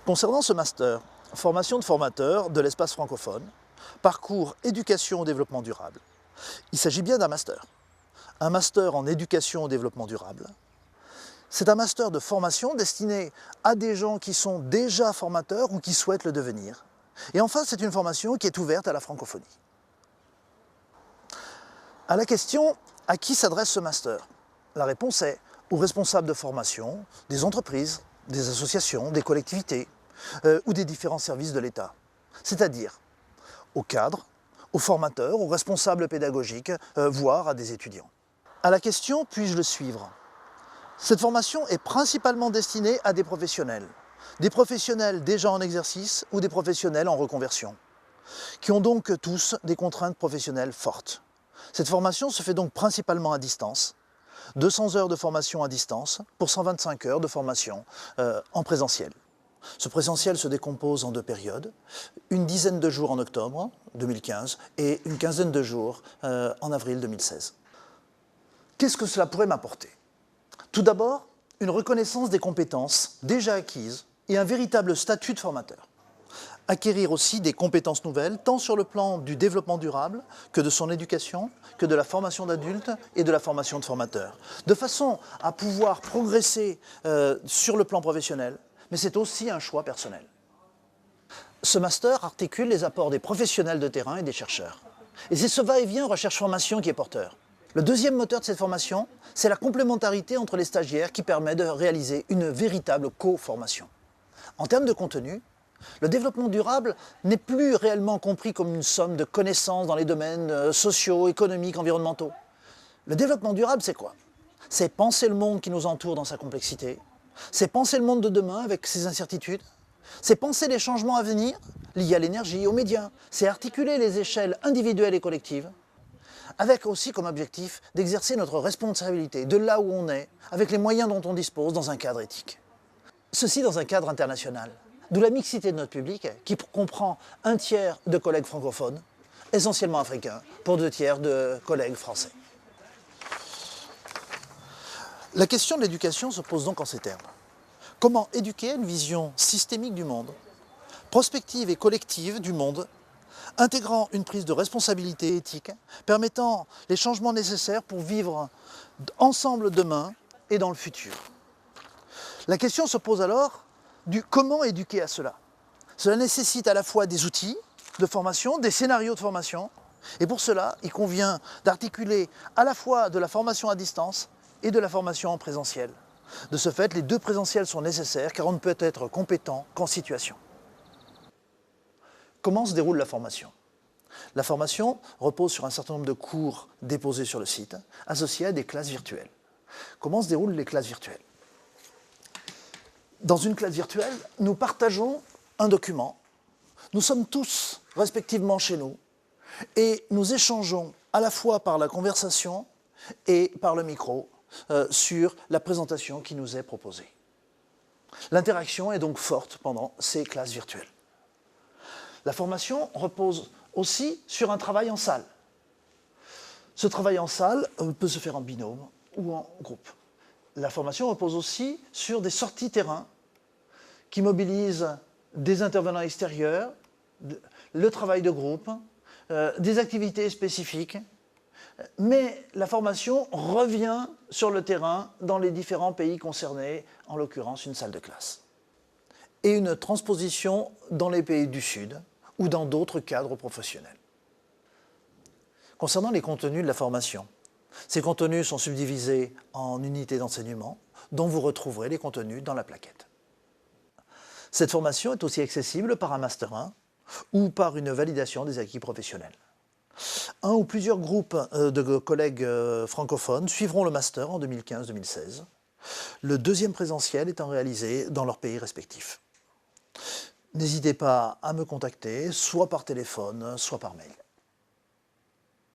Concernant ce master, formation de formateurs de l'espace francophone, parcours éducation au développement durable, il s'agit bien d'un master. Un master en éducation au développement durable. C'est un master de formation destiné à des gens qui sont déjà formateurs ou qui souhaitent le devenir. Et enfin, c'est une formation qui est ouverte à la francophonie. À la question « À qui s'adresse ce master ?», la réponse est aux responsables de formation, des entreprises, des associations, des collectivités ou des différents services de l'État. C'est-à-dire aux cadres, aux formateurs, aux responsables pédagogiques, voire à des étudiants. À la question « Puis-je le suivre ?», cette formation est principalement destinée à des professionnels déjà en exercice ou des professionnels en reconversion, qui ont donc tous des contraintes professionnelles fortes. Cette formation se fait donc principalement à distance, 200 heures de formation à distance pour 125 heures de formation en présentiel. Ce présentiel se décompose en deux périodes, une dizaine de jours en octobre 2015 et une quinzaine de jours en avril 2016. Qu'est-ce que cela pourrait m'apporter ? Tout d'abord, une reconnaissance des compétences déjà acquises et un véritable statut de formateur. Acquérir aussi des compétences nouvelles, tant sur le plan du développement durable que de son éducation, que de la formation d'adultes et de la formation de formateurs, de façon à pouvoir progresser sur le plan professionnel, mais c'est aussi un choix personnel. Ce master articule les apports des professionnels de terrain et des chercheurs. Et c'est ce va-et-vient recherche-formation qui est porteur. Le deuxième moteur de cette formation, c'est la complémentarité entre les stagiaires qui permet de réaliser une véritable co-formation. En termes de contenu, le développement durable n'est plus réellement compris comme une somme de connaissances dans les domaines sociaux, économiques, environnementaux. Le développement durable, c'est quoi? C'est penser le monde qui nous entoure dans sa complexité, c'est penser le monde de demain avec ses incertitudes, c'est penser les changements à venir liés à l'énergie, aux médias, c'est articuler les échelles individuelles et collectives, avec aussi comme objectif d'exercer notre responsabilité de là où on est, avec les moyens dont on dispose dans un cadre éthique. Ceci dans un cadre international, d'où la mixité de notre public qui comprend un tiers de collègues francophones, essentiellement africains, pour 2 tiers de collègues français. La question de l'éducation se pose donc en ces termes. Comment éduquer à une vision systémique du monde, prospective et collective du monde, intégrant une prise de responsabilité éthique, permettant les changements nécessaires pour vivre ensemble demain et dans le futur. La question se pose alors du comment éduquer à cela. Cela nécessite à la fois des outils de formation, des scénarios de formation, et pour cela, il convient d'articuler à la fois de la formation à distance et de la formation en présentiel. De ce fait, les deux présentiels sont nécessaires car on ne peut être compétent qu'en situation. Comment se déroule la formation ? La formation repose sur un certain nombre de cours déposés sur le site, associés à des classes virtuelles. Comment se déroulent les classes virtuelles ? Dans une classe virtuelle, nous partageons un document. Nous sommes tous respectivement chez nous et nous échangeons à la fois par la conversation et par le micro sur la présentation qui nous est proposée. L'interaction est donc forte pendant ces classes virtuelles. La formation repose aussi sur un travail en salle. Ce travail en salle peut se faire en binôme ou en groupe. La formation repose aussi sur des sorties terrain qui mobilisent des intervenants extérieurs, le travail de groupe, des activités spécifiques, mais la formation revient sur le terrain dans les différents pays concernés, en l'occurrence une salle de classe. Et une transposition dans les pays du Sud ou dans d'autres cadres professionnels. Concernant les contenus de la formation, ces contenus sont subdivisés en unités d'enseignement dont vous retrouverez les contenus dans la plaquette. Cette formation est aussi accessible par un Master 1 ou par une validation des acquis professionnels. Un ou plusieurs groupes de collègues francophones suivront le Master en 2015-2016, le deuxième présentiel étant réalisé dans leur pays respectif. N'hésitez pas à me contacter, soit par téléphone, soit par mail.